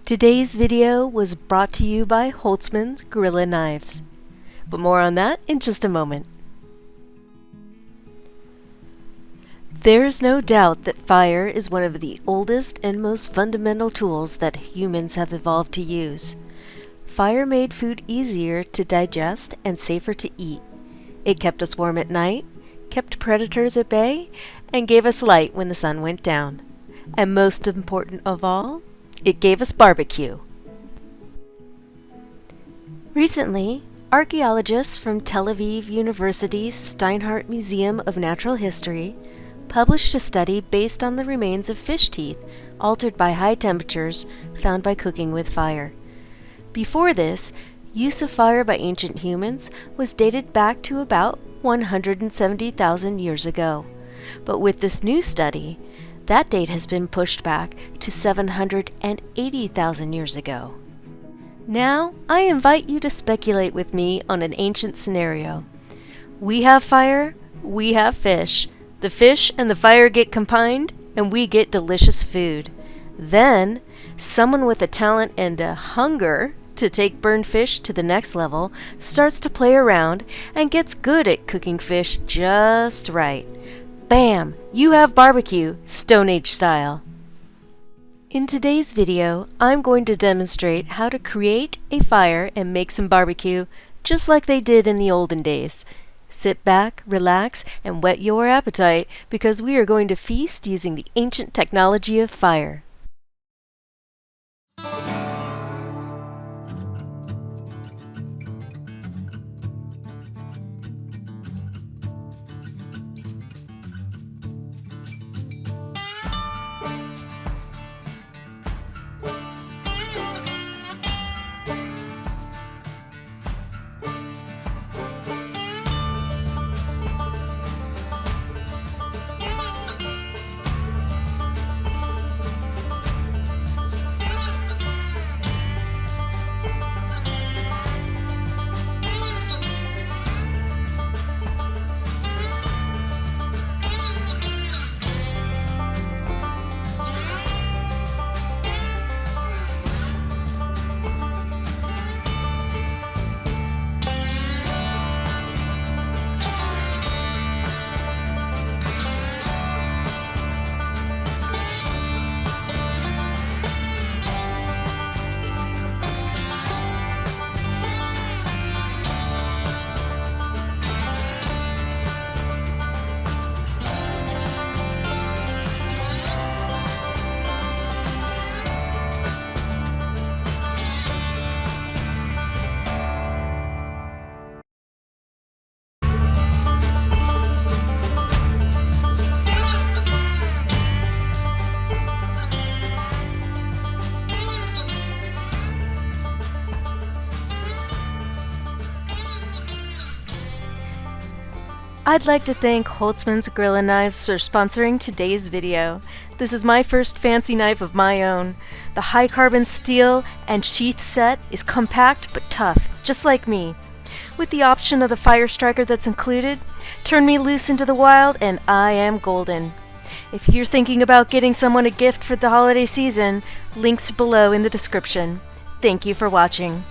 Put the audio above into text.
Today's video was brought to you by Holtzman's Gorilla Knives. But more on that in just a moment. There's no doubt that fire is one of the oldest and most fundamental tools that humans have evolved to use. Fire made food easier to digest and safer to eat. It kept us warm at night, kept predators at bay, and gave us light when the sun went down. And most important of all, it gave us barbecue. Recently, archaeologists from Tel Aviv University's Steinhardt Museum of Natural History published a study based on the remains of fish teeth altered by high temperatures found by cooking with fire. Before this, use of fire by ancient humans was dated back to about 170,000 years ago. But with this new study, that date has been pushed back to 780,000 years ago. Now, I invite you to speculate with me on an ancient scenario. We have fire, we have fish. The fish and the fire get combined, and we get delicious food. Then, someone with a talent and a hunger to take burned fish to the next level starts to play around and gets good at cooking fish just right. Bam! You have barbecue, Stone Age style. In today's video, I'm going to demonstrate how to create a fire and make some barbecue just like they did in the olden days. Sit back, relax, and whet your appetite because we are going to feast using the ancient technology of fire. I'd like to thank Holtzman's Gorilla Knives for sponsoring today's video. This is my first fancy knife of my own. The high carbon steel and sheath set is compact but tough, just like me. With the option of the fire striker that's included, turn me loose into the wild and I am golden. If you're thinking about getting someone a gift for the holiday season, links below in the description. Thank you for watching.